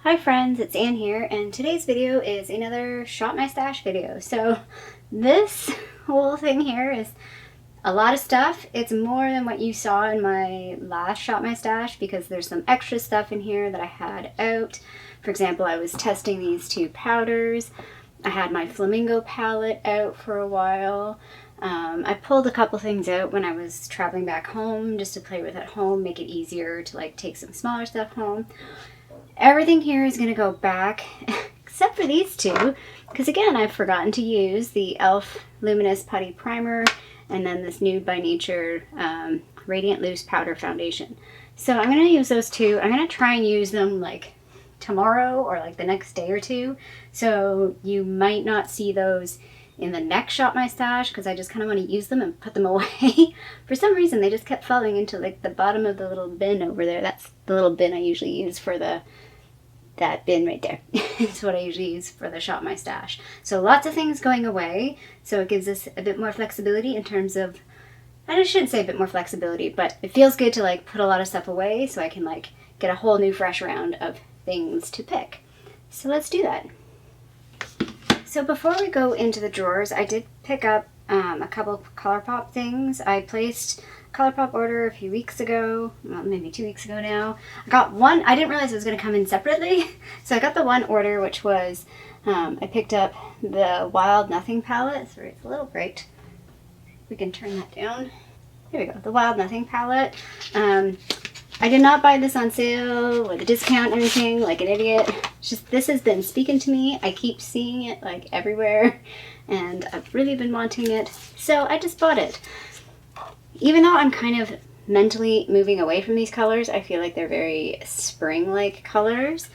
Hi friends, it's Anne here, and today's video is another Shop My Stash video. So this whole thing here is a lot of stuff. It's more than what you saw in my last Shop My Stash because there's some extra stuff in here that I had out. For example, I was testing these two powders. I had my Flamingo palette out for a while. I pulled a couple things out when I was traveling back home just to play with at home, make it easier to like take some smaller stuff home. Everything here is going to go back except for these two because again I've forgotten to use the e.l.f. Luminous Putty Primer and then this Nude by Nature Radiant Loose Powder Foundation. So I'm going to use those two. I'm going to try and use them like tomorrow or like the next day or two. So you might not see those in the next Shop My Stash because I just kind of want to use them and put them away. For some reason they just kept falling into like the bottom of the little bin over there. That's the little bin I usually use for that bin right there. It's what I usually use for the Shop My Stash. So lots of things going away, so it gives us a bit more flexibility in terms of, I shouldn't say a bit more flexibility, but it feels good to like put a lot of stuff away so I can like get a whole new fresh round of things to pick. So let's do that. So before we go into the drawers, I did pick up a couple Colourpop things. I placed a Colourpop order a few weeks ago, well, maybe 2 weeks ago now. I got one, I didn't realize it was going to come in separately. So I got the one order, which was, I picked up the Wild Nothing palette. Sorry, it's a little bright. We can turn that down. Here we go, the Wild Nothing palette. I did not buy this on sale with a discount or anything like an idiot. It's just this has been speaking to me. I keep seeing it like everywhere and I've really been wanting it. So I just bought it. Even though I'm kind of mentally moving away from these colors, I feel like they're very spring-like colors.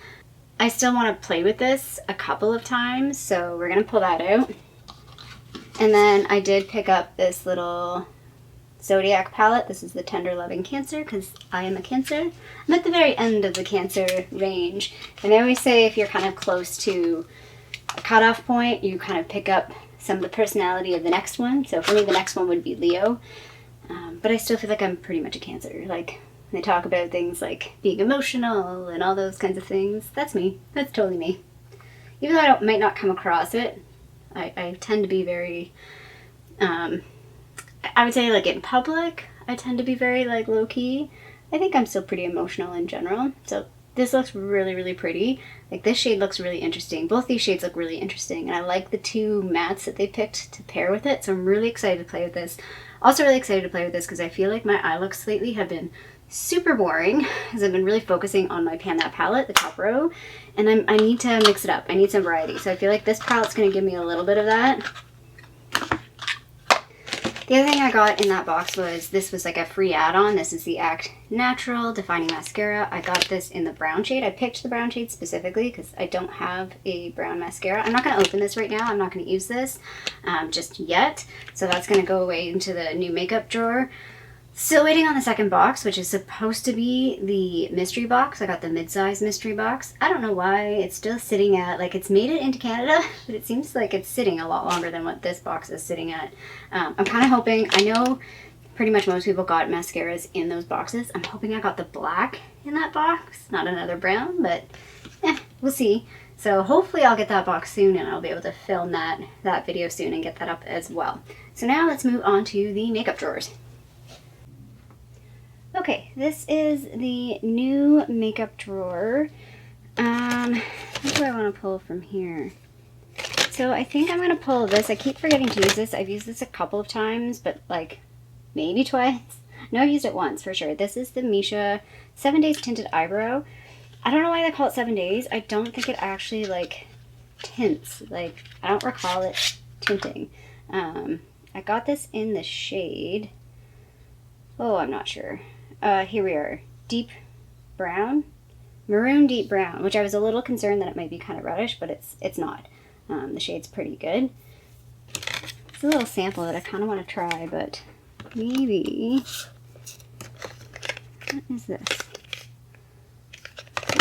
I still want to play with this a couple of times, so we're going to pull that out. And then I did pick up this little Zodiac palette. This is the Tender Loving Cancer because I am a Cancer. I'm at the very end of the Cancer range, and they always say if you're kind of close to a cutoff point, you kind of pick up some of the personality of the next one. So for me, the next one would be Leo, but I still feel like I'm pretty much a Cancer. Like they talk about things like being emotional and all those kinds of things. That's me. That's totally me. Even though I might not come across it, I tend to be very I would say like in public, I tend to be very like low-key. I think I'm still pretty emotional in general. So this looks really, really pretty. Like this shade looks really interesting. Both these shades look really interesting. And I like the two mattes that they picked to pair with it. So I'm really excited to play with this. Also really excited to play with this because I feel like my eye looks lately have been super boring because I've been really focusing on my Pan That palette, the top row. And I need to mix it up. I need some variety. So I feel like this palette's going to give me a little bit of that. The other thing I got in that box was, this was like a free add-on. This is the Act Natural Defining Mascara. I got this in the brown shade. I picked the brown shade specifically because I don't have a brown mascara. I'm not going to open this right now. I'm not going to use this just yet. So that's going to go away into the new makeup drawer. Still waiting on the second box, which is supposed to be the mystery box. I got the mid-size mystery box. I don't know why it's still sitting at, like it's made it into Canada, but it seems like it's sitting a lot longer than what this box is sitting at. I'm kind of hoping, I know pretty much most people got mascaras in those boxes. I'm hoping I got the black in that box, not another brown, but we'll see. So hopefully I'll get that box soon and I'll be able to film that video soon and get that up as well. So now let's move on to the makeup drawers. Okay, this is the new makeup drawer. What do I want to pull from here? So I think I'm going to pull this. I keep forgetting to use this. I've used this a couple of times, but like maybe twice. No, I've used it once for sure. This is the Misha 7 Days Tinted Eyebrow. I don't know why they call it 7 days. I don't think it actually like tints. Like I don't recall it tinting. I got this in the shade. Oh, I'm not sure. Here we are, deep brown, maroon deep brown, which I was a little concerned that it might be kind of reddish, but it's not. The shade's pretty good. It's a little sample that I kind of want to try, but maybe, what is this?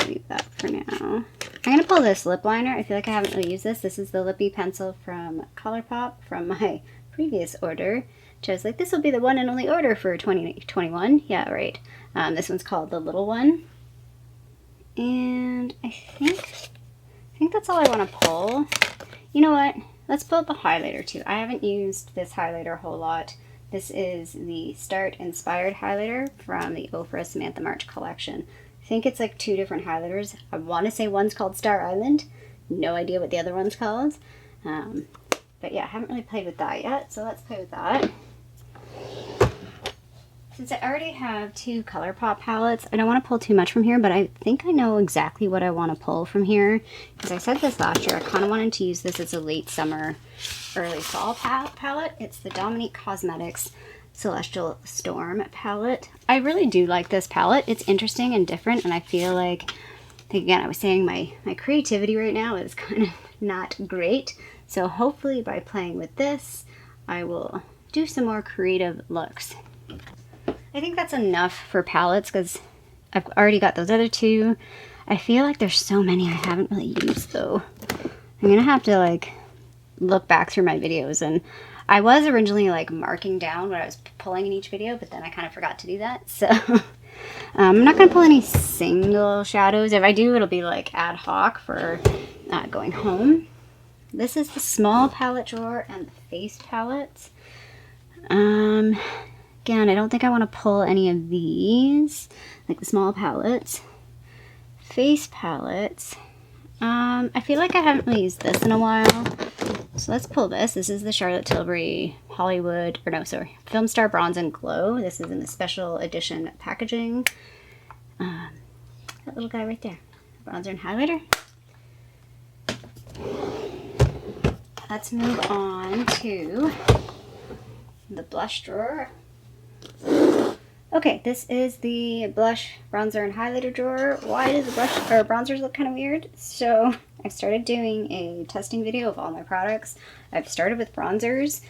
I'll leave that for now. I'm going to pull this lip liner. I feel like I haven't really used this. This is the Lippy Pencil from Colourpop from my previous order. Which I was like, this will be the one and only order for 2021. Yeah, right. This one's called the Little One. And I think that's all I want to pull. You know what? Let's pull the highlighter too. I haven't used this highlighter a whole lot. This is the Start Inspired highlighter from the Ofra Samantha March collection. I think it's like 2 different highlighters. I want to say one's called Star Island. No idea what the other one's called. But yeah, I haven't really played with that yet, so let's play with that. Since I already have 2 Colourpop palettes, I don't want to pull too much from here, but I think I know exactly what I want to pull from here. Because I said this last year, I kind of wanted to use this as a late summer, early fall palette. It's the Dominique Cosmetics Celestial Storm palette. I really do like this palette. It's interesting and different, and I feel like, again, I was saying my creativity right now is kind of not great. So hopefully by playing with this, I will do some more creative looks. I think that's enough for palettes because I've already got those other 2. I feel like there's so many I haven't really used though. I'm gonna have to like look back through my videos, and I was originally like marking down what I was pulling in each video, but then I kind of forgot to do that. So I'm not gonna pull any single shadows. If I do, it'll be like ad hoc for going home. This is the small palette drawer and the face palettes. Again, I don't think I want to pull any of these, like the small palettes. Face palettes. I feel like I haven't really used this in a while. So let's pull this. This is the Charlotte Tilbury Hollywood, or no, sorry, Film Star Bronze and Glow. This is in the special edition packaging. That little guy right there. Bronzer and highlighter. Let's move on to the blush drawer. Okay, this is the blush, bronzer, and highlighter drawer. Why does the blush or bronzers look kind of weird? So I've started doing a testing video of all my products. I've started with bronzers,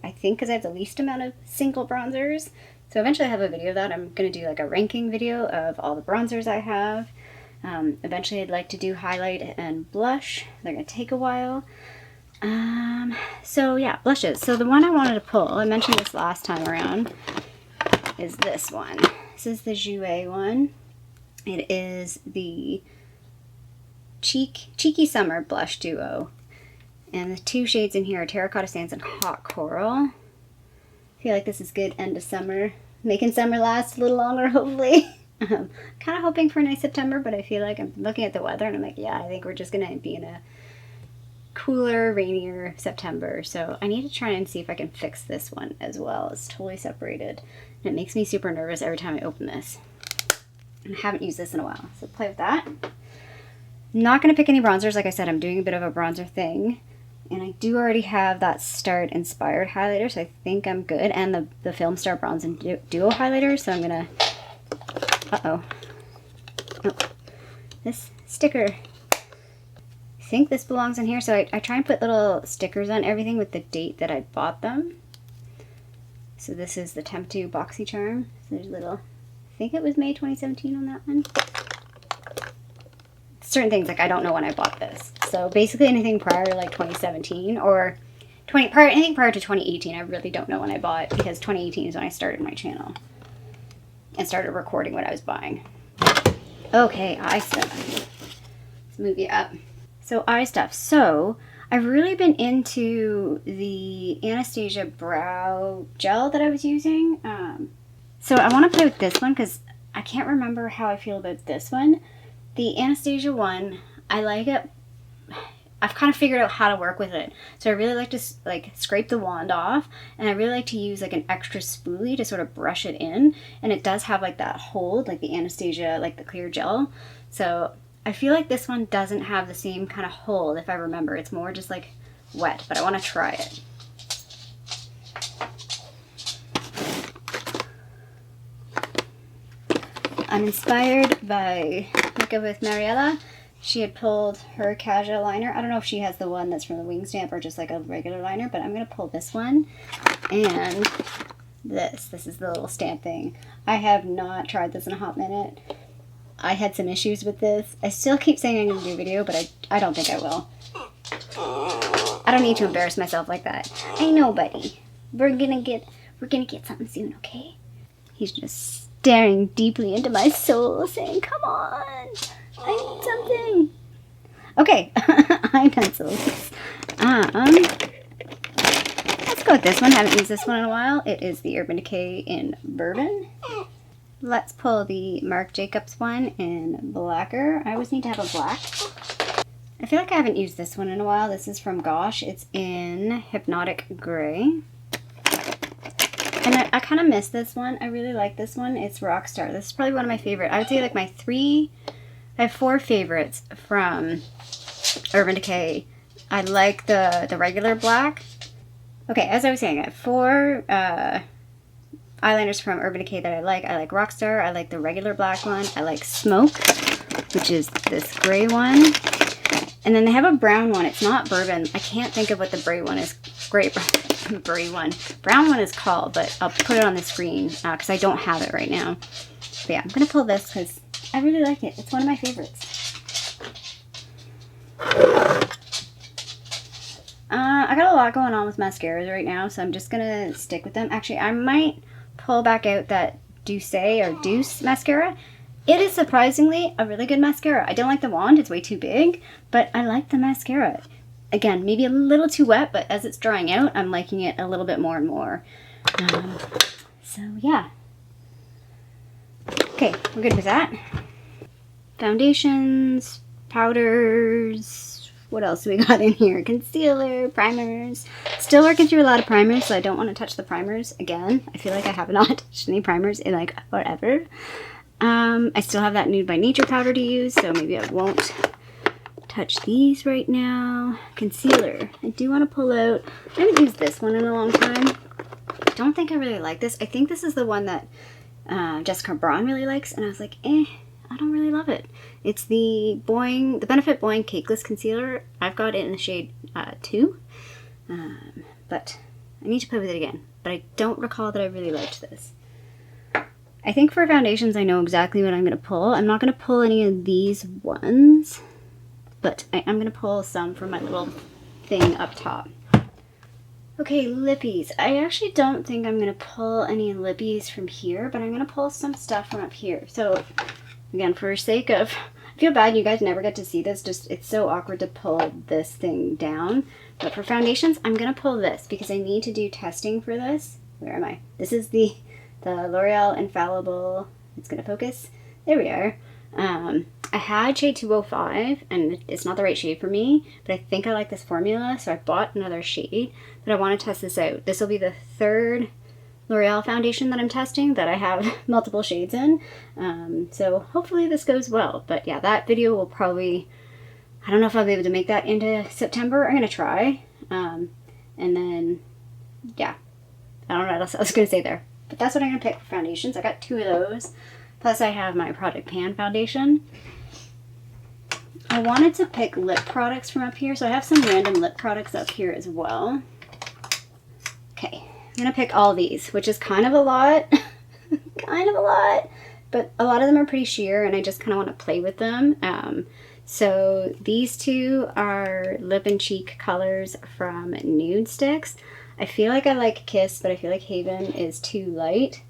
I think because I have the least amount of single bronzers. So eventually I have a video of that. I'm going to do like a ranking video of all the bronzers I have. Eventually I'd like to do highlight and blush. They're going to take a while. So yeah, blushes. So the one I wanted to pull, I mentioned this last time around, is this one. This is the Jouer one. It is the Cheeky Summer Blush Duo. And the 2 shades in here are Terracotta Sands and Hot Coral. I feel like this is good end of summer. Making summer last a little longer, hopefully. Kind of hoping for a nice September, but I feel like I'm looking at the weather and I'm like, yeah, I think we're just going to be in a cooler, rainier September. So I need to try and see if I can fix this one as well. It's totally separated. And it makes me super nervous every time I open this. And I haven't used this in a while. So play with that. I'm not going to pick any bronzers. Like I said, I'm doing a bit of a bronzer thing. And I do already have that Start Inspired highlighter, so I think I'm good. And the Film Star Bronze and Duo highlighter. So I'm going to... Oh, this sticker. I think this belongs in here. So I try and put little stickers on everything with the date that I bought them. So this is the Temptu BoxyCharm. So there's little, I think it was May 2017 on that one. Certain things, like I don't know when I bought this. So basically anything prior to like 2017 or anything prior to 2018, I really don't know when I bought, because 2018 is when I started my channel and started recording what I was buying. Okay, eye stuff. Let's move you up. So eye stuff. So I've really been into the Anastasia brow gel that I was using. So I want to play with this one because I can't remember how I feel about this one. The Anastasia one, I like it. I've kind of figured out how to work with it. So I really like to like scrape the wand off, and I really like to use like an extra spoolie to sort of brush it in. And it does have like that hold, like the Anastasia, like the clear gel. So I feel like this one doesn't have the same kind of hold, if I remember. It's more just like wet, but I want to try it. I'm inspired by Makeup with Mariella. She had pulled her casual liner. I don't know if she has the one that's from the Wing Stamp or just like a regular liner, but I'm going to pull this one. And this is the little stamp thing. I have not tried this in a hot minute. I had some issues with this. I still keep saying I'm going to do a video, but I don't think I will. I don't need to embarrass myself like that. I know, buddy. We're gonna get something soon, okay? He's just staring deeply into my soul, saying, "Come on, I need something." Okay, eye pencils. Let's go with this one. Haven't used this one in a while. It is the Urban Decay in Bourbon. Let's pull the Marc Jacobs one in Blacker. I always need to have a black. I feel like I haven't used this one in a while. This is from Gosh. It's in Hypnotic Gray. And I kind of miss this one. I really like this one. It's Rockstar. This is probably one of my favorite. I would say like I have 4 favorites from Urban Decay. I like the regular black. Okay, as I was saying, I have 4 eyeliners from Urban Decay that I like. I like Rockstar. I like the regular black one. I like Smoke, which is this gray one. And then they have a brown one. It's not bourbon. I can't think of what the brown one is called, but I'll put it on the screen because I don't have it right now. But yeah, I'm going to pull this because I really like it. It's one of my favorites. I got a lot going on with mascaras right now, so I'm just going to stick with them. Actually, I might pull back out that Deuce mascara. It is surprisingly a really good mascara. I don't like the wand, it's way too big, but I like the mascara. Again, maybe a little too wet, but as it's drying out, I'm liking it a little bit more and more. So yeah. Okay, we're good with that. Foundations, powders, what else do we got in here? Concealer, primers. Still working through a lot of primers, so I don't want to touch the primers again. I feel like I have not touched any primers in like forever. I still have that Nude by Nature powder to use, so maybe I won't touch these right now. Concealer. I do want to pull out. I haven't used this one in a long time. I don't think I really like this. I think this is the one that Jessica Braun really likes, and I was like, I don't really love it. It's the Benefit Boing Cakeless Concealer. I've got it in the shade 2, but I need to play with it again. But I don't recall that I really liked this. I think for foundations, I know exactly what I'm going to pull. I'm not going to pull any of these ones, but I'm going to pull some from my little thing up top. Okay, lippies. I actually don't think I'm going to pull any lippies from here, but I'm going to pull some stuff from up here. So, again, for sake of... I feel bad you guys never get to see this. Just it's so awkward to pull this thing down. But for foundations, I'm going to pull this because I need to do testing for this. Where am I? This is the L'Oreal Infallible, it's going to focus. There we are. I had shade 205, and it's not the right shade for me, but I think I like this formula, so I bought another shade, but I want to test this out. This will be the 3rd L'Oreal foundation that I'm testing that I have multiple shades in, so hopefully this goes well. But yeah, that video will probably, I don't know if I'll be able to make that into September. I'm going to try, and then, yeah, I don't know what else I was going to say there. But that's what I'm going to pick for foundations. I got 2 of those. Plus I have my Product Pan foundation. I wanted to pick lip products from up here, so I have some random lip products up here as well. Okay, I'm going to pick all these, which is kind of a lot. Kind of a lot. But a lot of them are pretty sheer, and I just kind of want to play with them. So these 2 are lip and cheek colors from Nude Sticks. I feel like I like Kiss, but I feel like Haven is too light.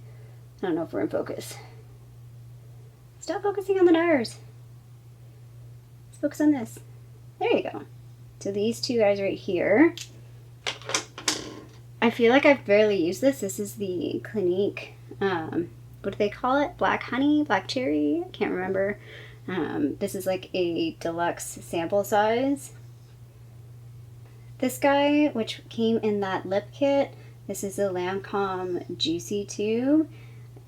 I don't know if we're in focus. Stop focusing on the NARS. Let's focus on this. There you go. So these 2 guys right here. I feel like I've barely used this. This is the Clinique, what do they call it? Black Honey? Black Cherry? I can't remember. This is like a deluxe sample size. This guy, which came in that lip kit, this is the Lancome Juicy Tube.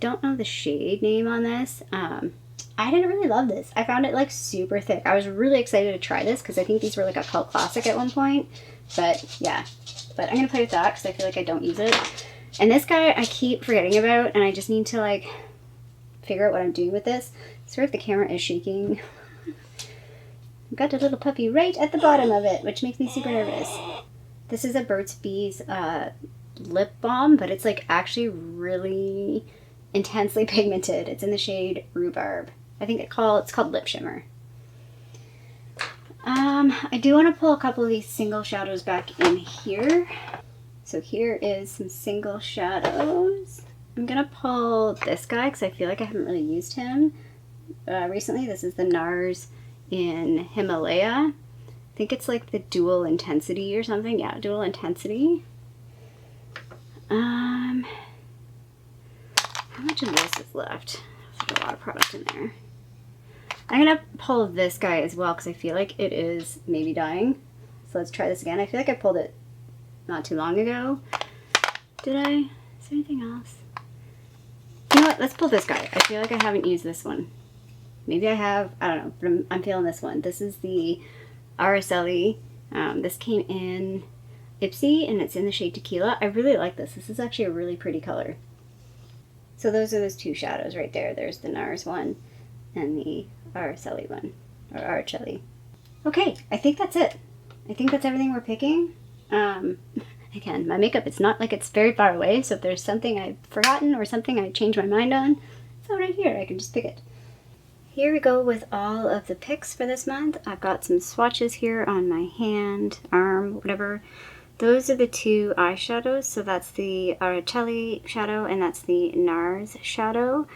Don't know the shade name on this. I didn't really love this. I found it like super thick. I was really excited to try this because I think these were like a cult classic at one point. But yeah, but I'm going to play with that because I feel like I don't use it. And this guy I keep forgetting about, and I just need to like figure out what I'm doing with this. Sorry if the camera is shaking. I've got a little puppy right at the bottom of it, which makes me super nervous. This is a Burt's Bees lip balm, but it's like actually really intensely pigmented. It's in the shade Rhubarb. I think it's called Lip Shimmer. I do want to pull a couple of these single shadows back in here. So here is some single shadows. I'm going to pull this guy because I feel like I haven't really used him recently. This is the NARS in Himalaya. I think it's like the Dual Intensity or something. Yeah, Dual Intensity. How much of this is left? There's a lot of product in there. I'm gonna pull this guy as well because I feel like it is maybe dying. So let's try this again. I feel like I pulled it not too long ago. Did I? Is there anything else? You know what? Let's pull this guy. I feel like I haven't used this one. Maybe I have. I don't know. But I'm feeling this one. This is the Araceli. This came in Ipsy and it's in the shade Tequila. I really like this. This is actually a really pretty color. So those are those two shadows right there. There's the NARS one and the Araceli one. Or Araceli. Okay, I think that's it. I think that's everything we're picking. Again, my makeup, it's not like it's very far away, so if there's something I've forgotten or something I changed my mind on, it's all right here. I can just pick it. Here we go with all of the picks for this month. I've got some swatches here on my hand, arm, whatever. Those are the two eyeshadows. So that's the Araceli shadow and that's the NARS shadow.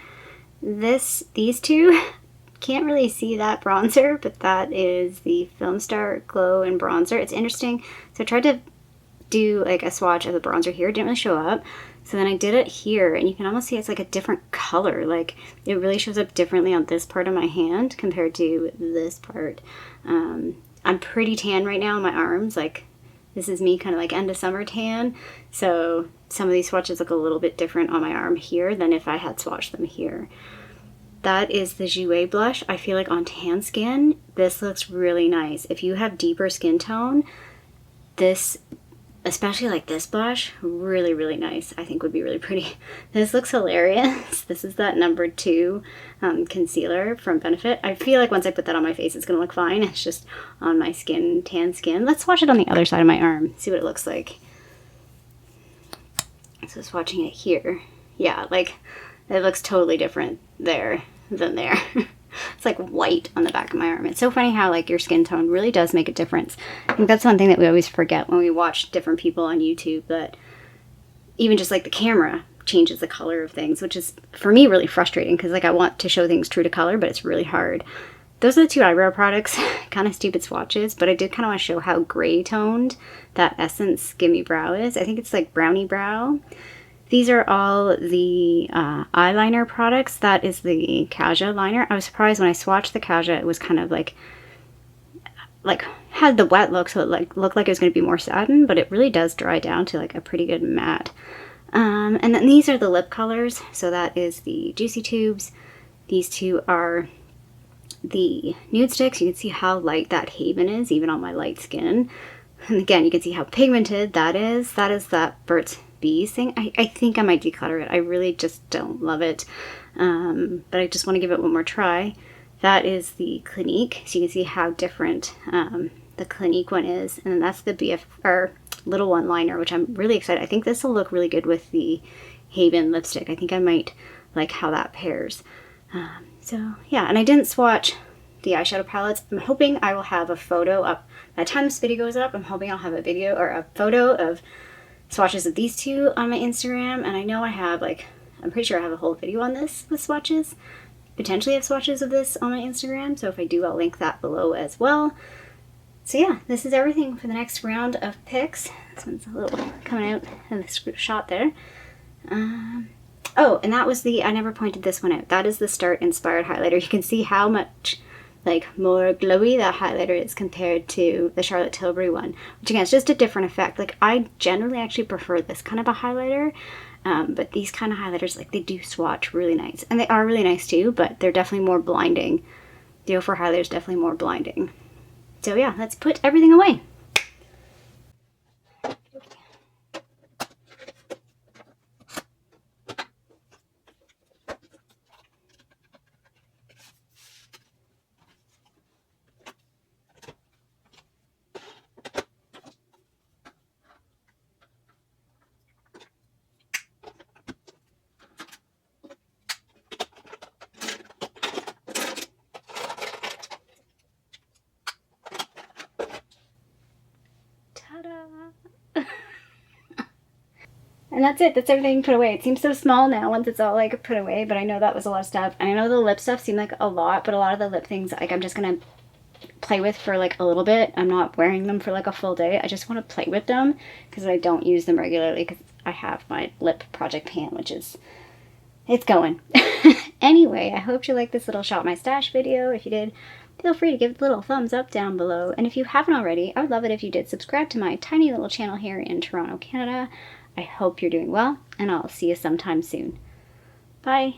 These two, can't really see that bronzer, but that is the Film Star Glow and Bronzer. It's interesting. So I tried to do like a swatch of the bronzer here. It didn't really show up. So then I did it here and you can almost see it's like a different color. Like it really shows up differently on this part of my hand compared to this part. I'm pretty tan right now on my arms. Like this is me kind of like end of summer tan. So some of these swatches look a little bit different on my arm here than if I had swatched them here. That is the Jouer blush. I feel like on tan skin, this looks really nice. If you have deeper skin tone, this, especially like this blush, really, really nice. I think would be really pretty. This looks hilarious. This is that number 2 concealer from Benefit. I feel like once I put that on my face, it's gonna look fine. It's just on my skin, tan skin. Let's swatch it on the other side of my arm, see what it looks like. So swatching it here. Yeah, like it looks totally different there than there. It's like white on the back of my arm. It's so funny how like your skin tone really does make a difference. I think that's one thing that we always forget when we watch different people on YouTube, that even just like the camera changes the color of things, which is for me really frustrating because like I want to show things true to color, but it's really hard. Those are the two eyebrow products, kind of stupid swatches, but I did kind of want to show how gray toned that Essence Gimme Brow is. I think it's like Brownie Brow. These are all the eyeliner products. That is the Kaja liner. I was surprised when I swatched the Kaja, it was kind of like had the wet look, so it like looked like it was going to be more satin, but it really does dry down to like a pretty good matte. And then these are the lip colors. So that is the Juicy Tubes. These two are the nude sticks. You can see how light that Haven is, even on my light skin. And again, you can see how pigmented that is. That is that Burt's Bees thing. I think I might declutter it. I really just don't love it. But I just want to give it one more try. That is the Clinique. So you can see how different the Clinique one is. And then that's the BF or Little One liner, which I'm really excited. I think this will look really good with the Haven lipstick. I think I might like how that pairs. So yeah, and I didn't swatch the eyeshadow palettes. I'm hoping I will have a photo up. By the time this video goes up, I'm hoping I'll have a video or a photo of swatches of these two on my Instagram. And I know I have like, I'm pretty sure I have a whole video on this with swatches. Potentially have swatches of this on my Instagram. So if I do, I'll link that below as well. So yeah, this is everything for the next round of picks. This one's a little coming out of the shot there. Oh, and that was the, I never pointed this one out. That is the Start Inspired highlighter. You can see how much like more glowy that highlighter is compared to the Charlotte Tilbury one, which again, it's just a different effect. Like I generally actually prefer this kind of a highlighter, but these kind of highlighters, like they do swatch really nice, and they are really nice too, but they're definitely more blinding. The 04 highlighter is definitely more blinding. So yeah, let's put everything away. And that's it. That's everything put away. It seems so small now once it's all like put away, but I know that was a lot of stuff. And I know the lip stuff seemed like a lot, but a lot of the lip things, like I'm just gonna play with for like a little bit. I'm not wearing them for like a full day. I just want to play with them because I don't use them regularly because I have my lip project pan, which is, it's going. Anyway, I hope you liked this little Shop My Stash video. If you did, feel free to give it a little thumbs up down below. And if you haven't already, I would love it if you did subscribe to my tiny little channel here in Toronto, Canada. I hope you're doing well, and I'll see you sometime soon. Bye.